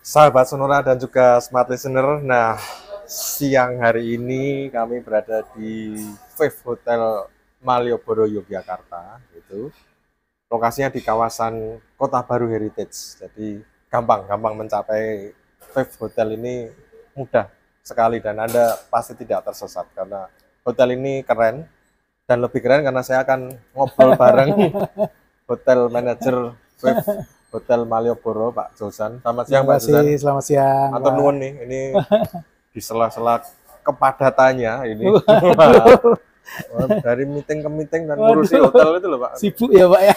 Sahabat Sonora dan juga Smart Listener, nah siang hari ini kami berada di Five Hotel Malioboro, Yogyakarta. Itu lokasinya di kawasan Kota Baru Heritage. Jadi gampang mencapai Five Hotel ini, mudah sekali dan Anda pasti tidak tersesat karena hotel ini keren dan lebih keren karena saya akan ngobrol bareng hotel manager Five Hotel Malioboro, Pak Josan. Selamat siang, Pak Josan. Selamat siang. Matur nuwun nih, ini di sela-sela kepadatannya ini. Dari meeting ke meeting dan ngurusi hotel itu loh, Pak. Sibuk ya, Pak ya.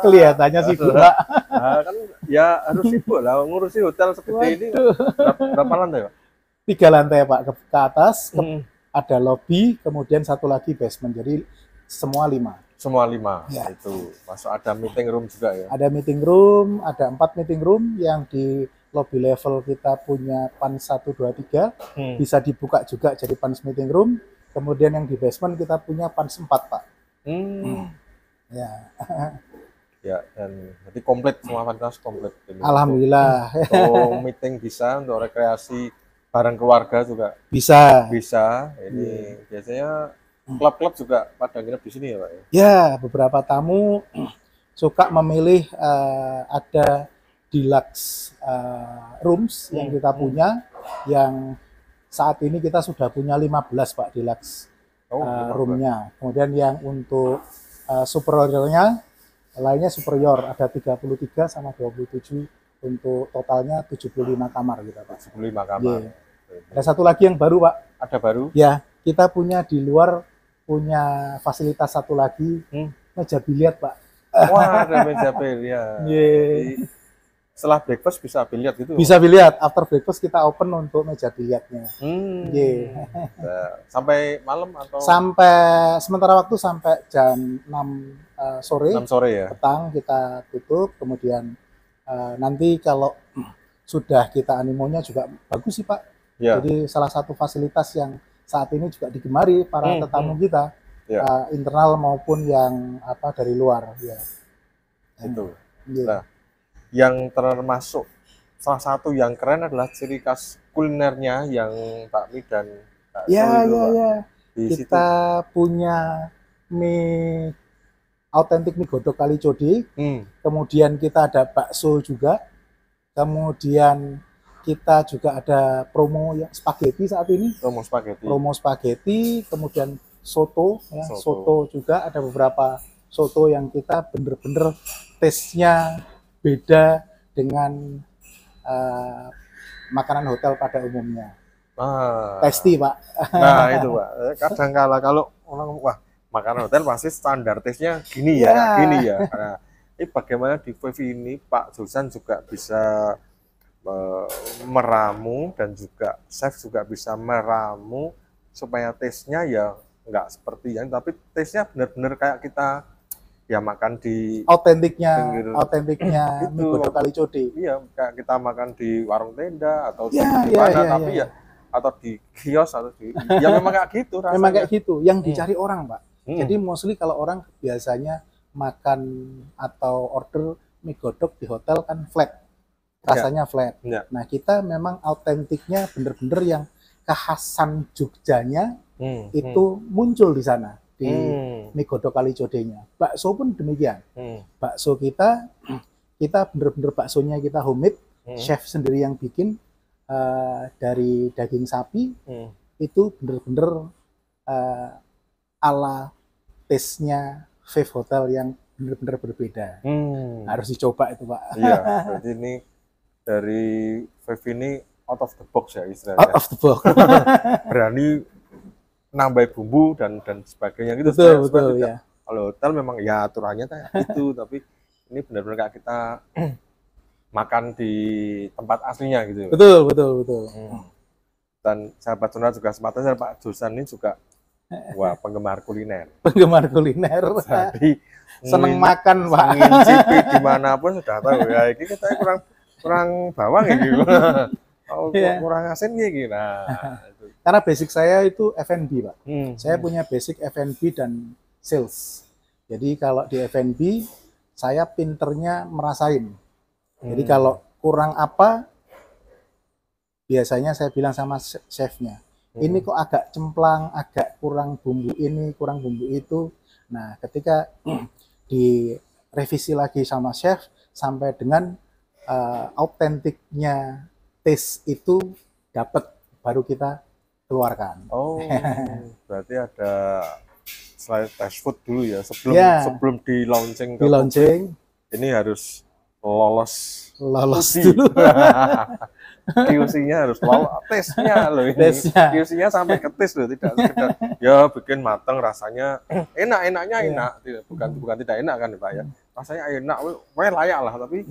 Kelihatannya sibuk, Pak. Nah, kan ya harus sibuk lah ngurusi hotel segede ini. Berapa lantai, Pak? 3 lantai, Pak. Ke atas, ada lobby, kemudian satu lagi basement. Jadi semua 5. Semua 5 ya. Itu masuk, ada meeting room juga ya. Ada meeting room, ada 4 meeting room yang di lobby level kita punya PANS 1, 2, 3. Bisa dibuka juga jadi PANS meeting room. Kemudian yang di basement kita punya PANS 4, Pak. Ya. Ya, dan jadi komplit, semua fasilitas komplit. Ini Alhamdulillah. untuk meeting bisa, untuk rekreasi bareng keluarga juga bisa. Ini biasanya klub-klub juga pada nginep di sini ya, Pak? Ya, beberapa tamu suka memilih ada deluxe rooms yang kita punya, yang saat ini kita sudah punya 15, Pak, deluxe roomnya. Kemudian yang untuk superiornya, lainnya superior, ada 33 sama 27, untuk totalnya 75 kamar kita, Pak. 75 kamar. Ada satu lagi yang baru, Pak. Ada baru? Ya, kita punya di luar, punya fasilitas satu lagi, meja biliar, Pak. Wah, ada meja biliar. Setelah breakfast bisa biliar gitu? Bisa biliar. After breakfast kita open untuk meja biliarnya. Sampai malam atau? Sampai sementara waktu sampai jam 6 sore. 6 sore ya? Petang kita tutup, kemudian nanti kalau sudah kita animonya juga bagus sih, Pak. Ya. Jadi salah satu fasilitas yang saat ini juga digemari para tetamu kita, internal maupun yang dari luar. Ya. Itu. Nah, yang termasuk salah satu yang keren adalah ciri khas kulinernya yang bakmi dan bakso itu, Pak. Kita punya mie autentik, mie godok Kalicode. Kemudian kita ada bakso juga. Kemudian kita juga ada promo yang spaghetti saat ini. Promo spaghetti, kemudian soto, ya. Soto juga ada beberapa soto yang kita bener-bener taste-nya beda dengan makanan hotel pada umumnya. Tasty, Pak. Nah, itu, Pak. Kadang-kala kalau orang, wah, makanan hotel pasti standar taste-nya gini ya, gini ya. Nah, ini bagaimana di Five ini Pak Josan juga bisa meramu, dan juga chef juga bisa meramu supaya taste-nya ya nggak seperti yang, tapi taste-nya benar-benar kayak kita ya makan di autentiknya mie godok Kalicode. Iya, kayak kita makan di warung tenda atau di mana, tapi ya atau di kios atau di ya memang kayak gitu rasanya. Memang kayak gitu yang dicari orang, Pak. Jadi mostly kalau orang biasanya makan atau order mie godok di hotel kan flat. Rasanya flat. Nah, kita memang autentiknya bener-bener yang kekhasan Jogjanya itu muncul di sana, di mie godok Kalicode-nya. Bakso pun demikian. Bakso kita bener-bener baksonya kita homemade, chef sendiri yang bikin, dari daging sapi, itu bener-bener ala taste-nya Five Hotel yang bener-bener berbeda. Harus dicoba itu, Pak. Iya, berarti ini dari Five ini out of the box ya istilahnya. Out of the box. Berani nambah bumbu dan sebagainya gitu. Betul ya. Kalau hotel memang ya aturannya kayak itu, tapi ini benar-benar kayak kita makan di tempat aslinya gitu. Betul. Dan sahabat Sonora juga sempatnya Pak Josan ini juga penggemar kuliner. Jadi seneng makan, Pak. Ngincipi dimanapun sudah tahu ya. Ini kita kurang bawang ya gitu. Kurang asin gitu. Nah, karena basic saya itu F&B, Pak. Saya punya basic F&B dan sales. Jadi kalau di F&B saya pinternya merasain. Jadi kalau kurang apa, biasanya saya bilang sama chefnya, ini kok agak cemplang, agak kurang bumbu ini, kurang bumbu itu. Nah, ketika direvisi lagi sama chef sampai dengan autentiknya taste itu dapat, baru kita keluarkan. Oh, berarti ada selain test food dulu ya sebelum sebelum di launching. Ini harus lolos dulu. QC-nya harus lolos, tesnya loh ini. QC-nya sampai ke tes loh, tidak sekedar ya bikin mateng rasanya enaknya enak, bukan tidak enak kan Pak ya. Rasanya enak, layak lah, tapi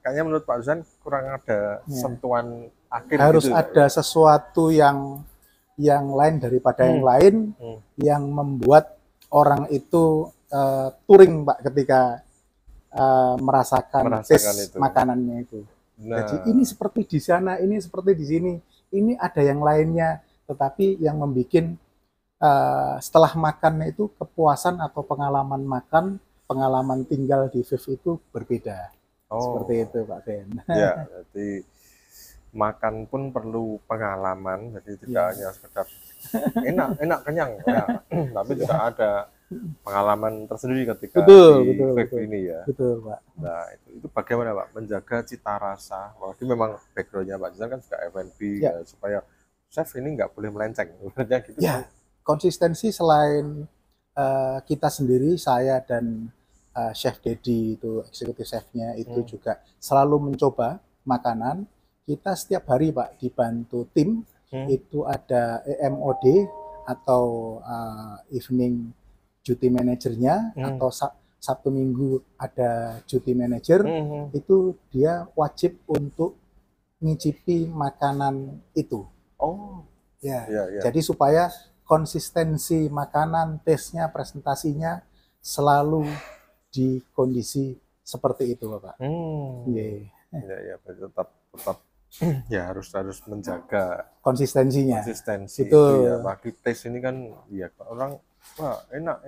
kayaknya menurut Pak Zuzan kurang ada sentuhan akhir. Harus gitu, ada sesuatu yang lain daripada yang lain, yang membuat orang itu touring Pak ketika merasakan taste makanannya itu. Nah. Jadi ini seperti di sana, ini seperti di sini, ini ada yang lainnya, tetapi yang membuat setelah makan itu kepuasan atau pengalaman makan, pengalaman tinggal di Viv itu berbeda. Seperti itu Pak Ben. Ya, jadi makan pun perlu pengalaman, jadi tidak hanya sekedar enak kenyang, tapi juga ada pengalaman tersendiri ketika di Viv ini ya. Betul Pak. Nah itu bagaimana Pak menjaga cita rasa, walaupun memang backgroundnya Pak Zuzan kan juga F&B ya, supaya chef ini nggak boleh melenceng, gitu. Ya, konsistensi selain kita sendiri, saya dan Chef Dedi itu eksekutif chefnya itu juga selalu mencoba makanan. Kita setiap hari Pak dibantu tim, itu ada EMOD atau evening duty manajernya, atau Sabtu Minggu ada duty manager, itu dia wajib untuk ngicipi makanan itu. Jadi supaya konsistensi makanan, taste-nya, presentasinya selalu di kondisi seperti itu Bapak. Ya, tetap ya harus menjaga konsistensinya. Konsistensi itu ya, bagi taste ini kan ya orang wah enak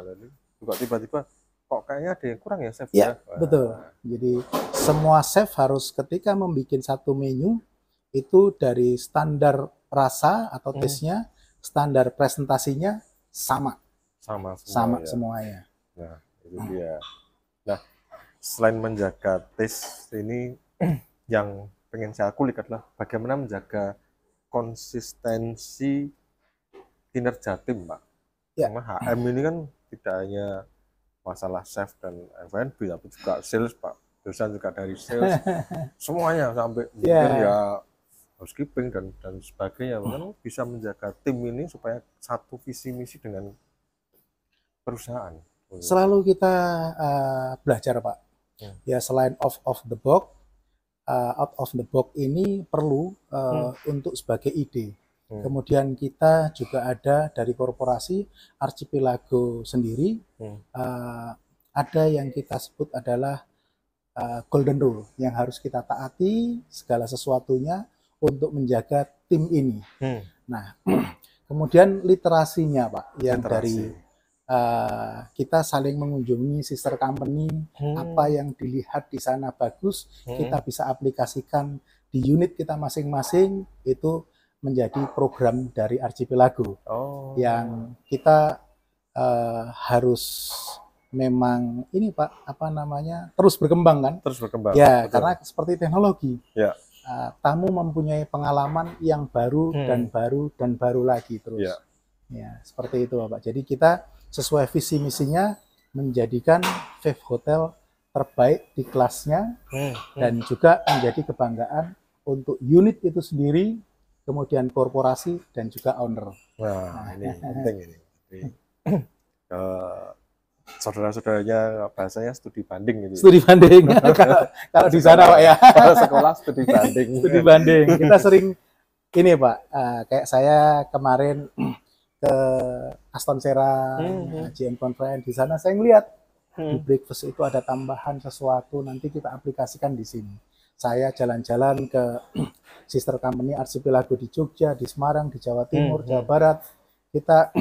lalu juga tiba-tiba kok kayaknya ada yang kurang ya chef ya. Betul. Jadi semua chef harus ketika membuat satu menu itu dari standar rasa atau taste-nya, standar presentasinya sama semuanya. Nah itu dia. Nah selain menjaga taste ini yang pengen saya kulik adalah bagaimana menjaga konsistensi kinerja tim Pak. Karena HM ini kan tidak hanya masalah chef dan F&B, tapi juga sales Pak. Dosen juga dari sales, semuanya sampai mungkin ya housekeeping dan sebagainya. Kan bisa menjaga tim ini supaya satu visi misi dengan perusahaan. Selalu kita belajar Pak. Ya selain out of the box ini perlu untuk sebagai ide. Kemudian kita juga ada dari korporasi Archipelago sendiri, ada yang kita sebut adalah golden rule yang harus kita taati segala sesuatunya untuk menjaga tim ini. Nah, kemudian literasinya Pak, yang dari kita saling mengunjungi sister company, apa yang dilihat di sana bagus, kita bisa aplikasikan di unit kita masing-masing, itu menjadi program dari Archipelago yang kita harus memang ini Pak, terus berkembang kan? Terus berkembang. Ya, betul. Karena seperti teknologi. Tamu mempunyai pengalaman yang baru dan baru lagi terus. Ya, seperti itu Pak. Jadi kita sesuai visi misinya menjadikan Viv Hotel terbaik di kelasnya dan juga menjadi kebanggaan untuk unit itu sendiri, kemudian korporasi dan juga owner. Nah, ini penting ini. Saudara-saudaranya bahasanya studi banding gitu. Studi banding. kalau di sana Pak ya. Kalau sekolah studi banding. Studi banding. Kita sering ini Pak, kayak saya kemarin ke Aston Sera, GM Conference, di sana saya ngeliat di breakfast itu ada tambahan sesuatu, nanti kita aplikasikan di sini. Saya jalan-jalan ke sister company Archipelago di Jogja, di Semarang, di Jawa Timur, Jawa Barat. Kita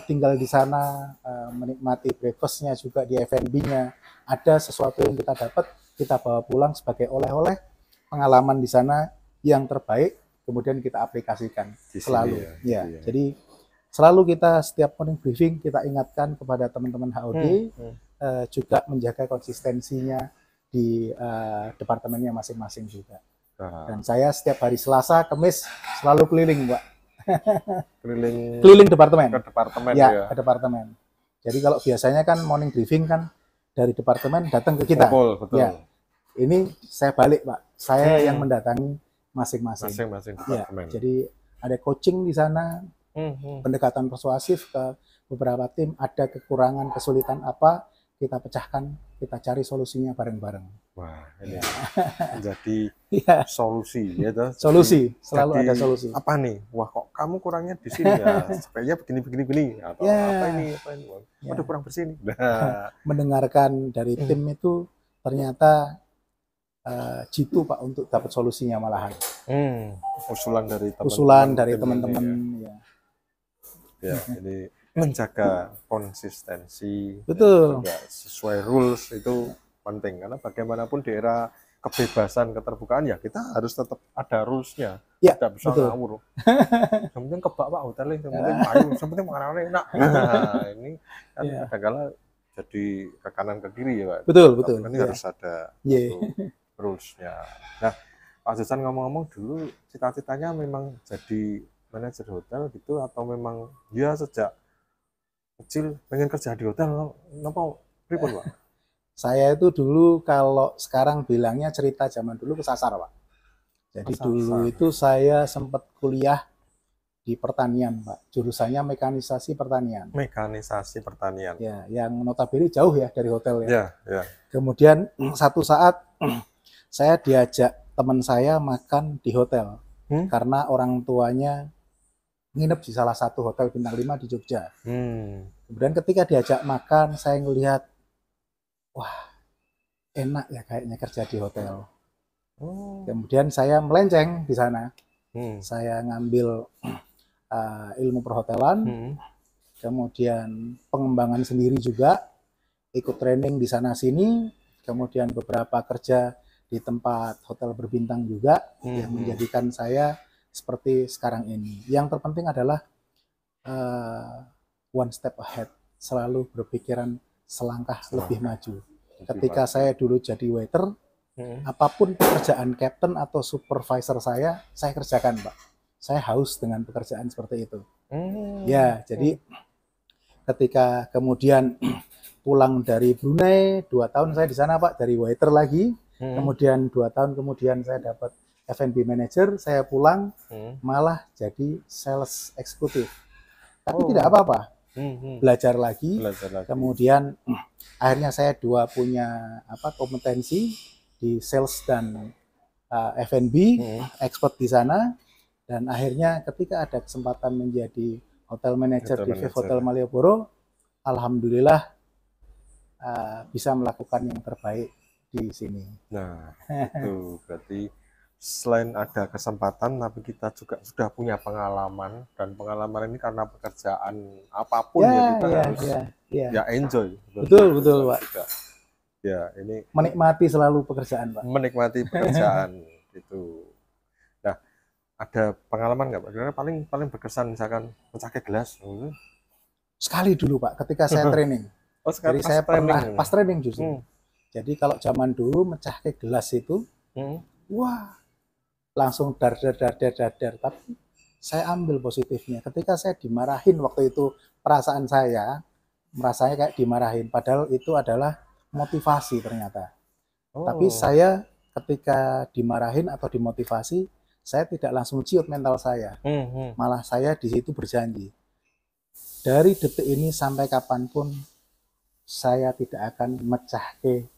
tinggal di sana, menikmati breakfastnya juga di F&B-nya. Ada sesuatu yang kita dapat, kita bawa pulang sebagai oleh-oleh. Pengalaman di sana yang terbaik kemudian kita aplikasikan selalu. Ya, ya. jadi selalu kita setiap morning briefing kita ingatkan kepada teman-teman HOD juga menjaga konsistensinya di departemennya masing-masing juga. Dan saya setiap hari Selasa, Kamis selalu keliling, Pak. Keliling departemen. Ke departemen ya, ke departemen. Jadi kalau biasanya kan morning briefing kan dari departemen datang ke kita. Betul. Ya. Ini saya balik, Pak. Saya yang mendatangi masing-masing. Departemen. Ya, jadi ada coaching di sana, pendekatan persuasif ke beberapa tim, ada kekurangan, kesulitan apa, kita pecahkan, kita cari solusinya bareng-bareng. Wah, ini menjadi solusi, ya toh? Solusi, selalu ada solusi. Apa nih? Wah, kok kamu kurangnya di sini ya? Sepertinya begini, atau apa ini? Waduh, kurang bersih nih. Nah. Mendengarkan dari tim itu ternyata jitu, Pak, untuk dapat solusinya malahan. Usulan dari teman-teman. Ya, ini menjaga konsistensi. Betul. Juga sesuai rules itu penting, karena bagaimanapun di era kebebasan keterbukaan ya kita harus tetap ada rules-nya. Ya, tidak bisa ngawur. Yang penting kebak Pak hotelnya, yang penting ayo, yang penting makanan enak. Nah, ini kan kadang-kala jadi ke kanan ke kiri ya Pak. Betul. Ini harus ada rules-nya. Nah, Pak Josan ngomong-ngomong dulu cita-citanya memang jadi manajer hotel gitu, atau memang ya sejak kecil pengen kerja di hotel, kenapa pripun Pak? Saya itu dulu kalau sekarang bilangnya cerita zaman dulu kesasar, Pak. Jadi dulu itu saya sempat kuliah di pertanian, Pak. Jurusannya mekanisasi pertanian. Mekanisasi pertanian. Ya, yang notabene jauh ya dari hotel ya. Ya. Kemudian satu saat saya diajak teman saya makan di hotel karena orang tuanya nginep di salah satu hotel bintang 5 di Jogja. Kemudian ketika diajak makan, saya ngelihat, wah, enak ya kayaknya kerja di hotel. Kemudian saya melenceng di sana. Saya ngambil ilmu perhotelan, kemudian pengembangan sendiri juga, ikut training di sana-sini, kemudian beberapa kerja di tempat hotel berbintang juga, yang menjadikan saya seperti sekarang ini. Yang terpenting adalah one step ahead, selalu berpikiran selangkah lebih maju. Ketika saya dulu jadi waiter, apapun pekerjaan captain atau supervisor saya kerjakan, Pak. Saya haus dengan pekerjaan seperti itu. Ya, jadi ketika kemudian pulang dari Brunei, 2 tahun saya di sana, Pak, dari waiter lagi. Kemudian 2 tahun kemudian saya dapat F&B manager, saya pulang malah jadi sales eksekutif. Tapi tidak apa-apa, belajar lagi. Kemudian akhirnya saya punya kompetensi di sales dan F&B, expert di sana. Dan akhirnya ketika ada kesempatan menjadi hotel manager di Viv Hotel Malioboro, alhamdulillah bisa melakukan yang terbaik di sini. Nah, itu berarti selain ada kesempatan, tapi kita juga sudah punya pengalaman, dan pengalaman ini karena pekerjaan apapun kita harus enjoy. Betul Pak. Ya, ini menikmati selalu pekerjaan, Pak. Menikmati pekerjaan itu. Nah, ada pengalaman nggak Pak? Karena paling berkesan misalkan mencake gelas. Sekali dulu Pak, ketika saya training. Jadi saya pernah pas training justru. Jadi kalau zaman dulu mecahke gelas itu, wah, langsung dar. Tapi saya ambil positifnya. Ketika saya dimarahin waktu itu, perasaan saya merasanya kayak dimarahin. Padahal itu adalah motivasi ternyata. Tapi saya ketika dimarahin atau dimotivasi, saya tidak langsung ciut mental saya. Malah saya di situ berjanji, dari detik ini sampai kapanpun saya tidak akan mecahke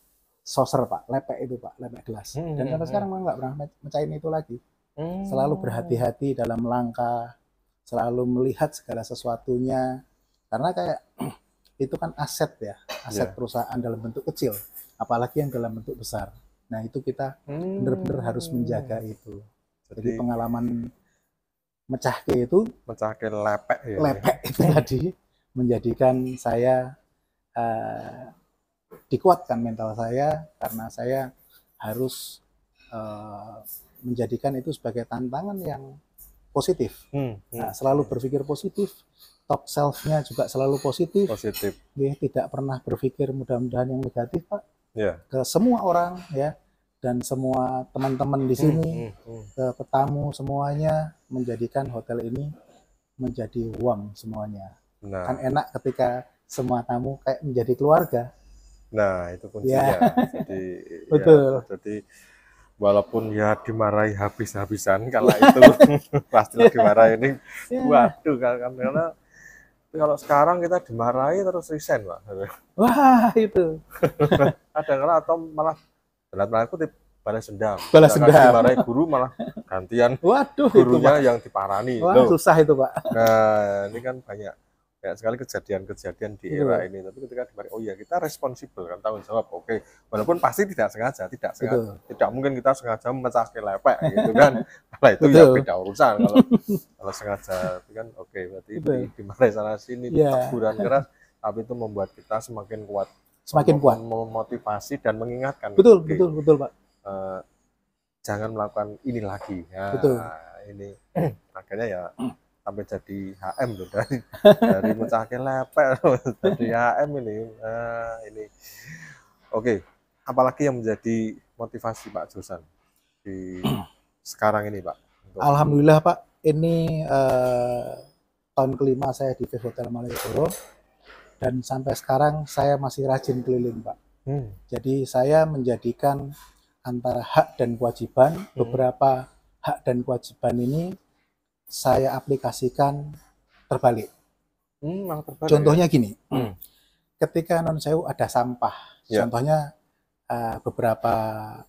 saucer, Pak, lepek itu, Pak, lepek gelas. Dan sampai sekarang nggak pernah mecahin itu lagi. Selalu berhati-hati dalam langkah, selalu melihat segala sesuatunya, karena kayak itu kan aset ya, aset perusahaan dalam bentuk kecil, apalagi yang dalam bentuk besar. Nah itu kita benar-benar harus menjaga itu. Jadi pengalaman mecahke lepek ya, lepek itu tadi menjadikan saya dikuatkan mental saya, karena saya harus menjadikan itu sebagai tantangan yang positif. Nah, selalu berpikir positif, top self-nya juga selalu positif. Ya, tidak pernah berpikir mudah-mudahan yang negatif, Pak. Ke semua orang ya, dan semua teman-teman di sini, ke tamu semuanya, menjadikan hotel ini menjadi warm semuanya. Kan enak ketika semua tamu kayak menjadi keluarga. Nah, itu kuncinya. Jadi, betul. Jadi walaupun ya dimarahi habis-habisan kalau itu pastilah dimarahi ini. Waduh, karena kalau sekarang kita dimarahi terus resign, Pak. Wah, itu. Kadang-kadang atau malah dalam kutip balas dendam. Dimarahi guru malah gantian. Waduh, gurunya itu, yang diparani. Wah, susah itu, Pak. Nah, ini kan banyak sekali kejadian-kejadian di era ini. Tapi ketika dimarahi, oh ya kita responsibel kan, tanggung jawab. Oke, walaupun pasti tidak sengaja. Tidak mungkin kita sengaja memecah lepek gitu kan. Kalau itu ya beda urusan. Kalau sengaja itu kan oke, berarti dimarahi sana sini, teguran keras, tapi itu membuat kita semakin kuat. Memotivasi dan mengingatkan. Betul, Pak. Jangan melakukan ini lagi. Ya, ini akhirnya ya sampai jadi HM loh, dari mecahin lepek jadi HM ini. Oke. Apalagi yang menjadi motivasi Pak Josan di sekarang ini, Pak? Alhamdulillah, Pak. Ini tahun kelima saya di Hotel Malioboro, dan sampai sekarang saya masih rajin keliling, Pak. Jadi saya menjadikan antara hak dan kewajiban, beberapa hak dan kewajiban ini saya aplikasikan terbalik. Contohnya gini, ketika non sewu ada sampah, contohnya beberapa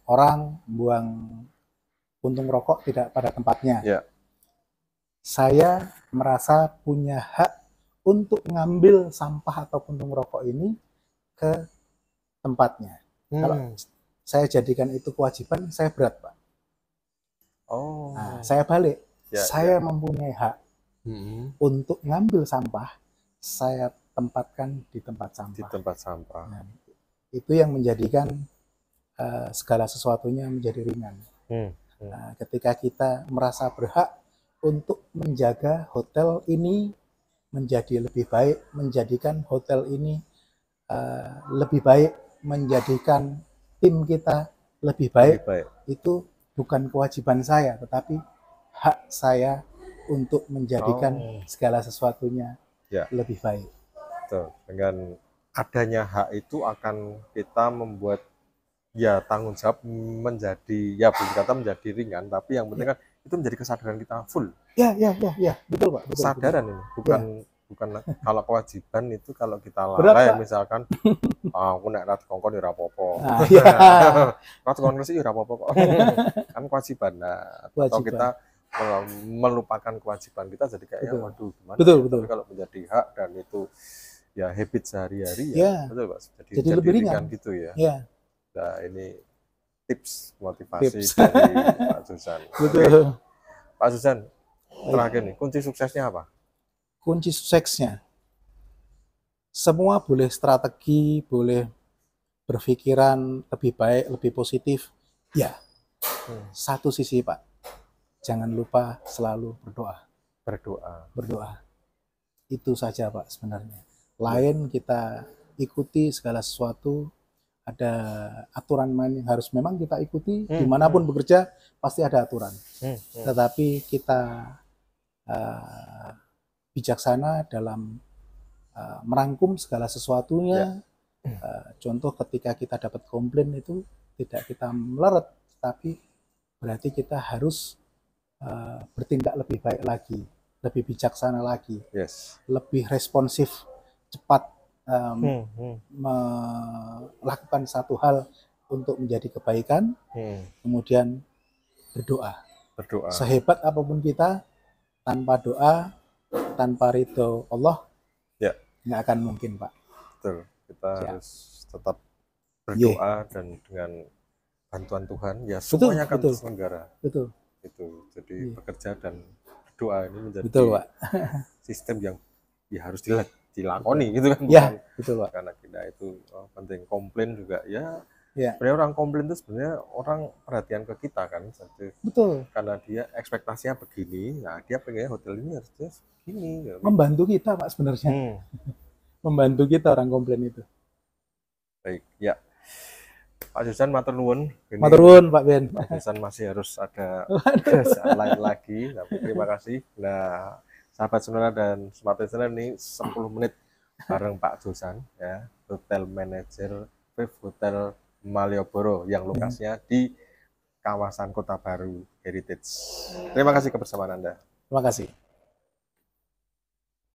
orang buang puntung rokok tidak pada tempatnya. Saya merasa punya hak untuk mengambil sampah atau puntung rokok ini ke tempatnya. Kalau saya jadikan itu kewajiban, saya berat, Pak. Nah, saya balik. Saya mempunyai hak untuk ngambil sampah, saya tempatkan di tempat sampah. Nah, itu yang menjadikan segala sesuatunya menjadi ringan. Nah, ketika kita merasa berhak untuk menjaga hotel ini menjadi lebih baik, menjadikan hotel ini lebih baik, menjadikan tim kita lebih baik, itu bukan kewajiban saya, tetapi hak saya untuk menjadikan segala sesuatunya lebih baik. Betul. Dengan adanya hak itu akan kita membuat ya tanggung jawab menjadi, ya boleh kata menjadi ringan, tapi yang penting kan itu menjadi kesadaran kita full. Ya, betul, Pak. Kesadaran ini bukan kalau kewajiban itu kalau kita lalai misalkan aku nek rat kongkon ora apa-apa. Rat kongkon sih ora apa-apa kok. Kan kewajiban. Nah, atau kita melupakan kewajiban kita jadi kayak waduh gimana. Betul. Tapi kalau menjadi hak dan itu ya habit sehari-hari betul, Pak. Jadi lebih ringan gitu ya. Nah, ini tips motivasi dari Pak Josan. Betul. Pak Josan, terakhir nih, kunci suksesnya apa? Kunci suksesnya, semua boleh strategi, boleh berpikiran lebih baik, lebih positif. Ya, satu sisi, Pak, jangan lupa selalu berdoa. Itu saja, Pak, sebenarnya. Lain kita ikuti segala sesuatu, ada aturan main yang harus memang kita ikuti, dimanapun bekerja pasti ada aturan. Tetapi kita bijaksana dalam merangkum segala sesuatunya. Contoh ketika kita dapat komplain itu tidak kita meleret, tapi berarti kita harus bertindak lebih baik lagi, lebih bijaksana lagi, lebih responsif, cepat melakukan satu hal untuk menjadi kebaikan, kemudian berdoa. Sehebat apapun kita, tanpa doa, tanpa ridho Allah, nggak akan mungkin, Pak. Betul. Kita harus tetap berdoa dan dengan bantuan Tuhan, ya semuanya akan terselenggara. Betul. Itu. Jadi bekerja dan berdoa ini menjadi Pak. Sistem yang harus dilakoni gitu kan. Betul, Pak. Karena kita itu penting. Komplain juga ya Sebenarnya orang komplain itu sebenarnya orang perhatian ke kita kan, betul, karena dia ekspektasinya begini, nah dia pengennya hotel ini harusnya begini. Membantu kita Pak sebenarnya, membantu kita orang komplain itu. Baik, ya. Pak Jusan, matur nuwun. Matur nuwun Pak Ben. Pak Jusan masih harus ada kerjaan lain lagi, tapi terima kasih. Nah, sahabat Sonora dan Smart Listener, ini 10 menit bareng Pak Jusan, ya, hotel manager Viv Hotel Malioboro yang lokasinya di kawasan Kota Baru Heritage. Terima kasih kebersamaan Anda. Terima kasih.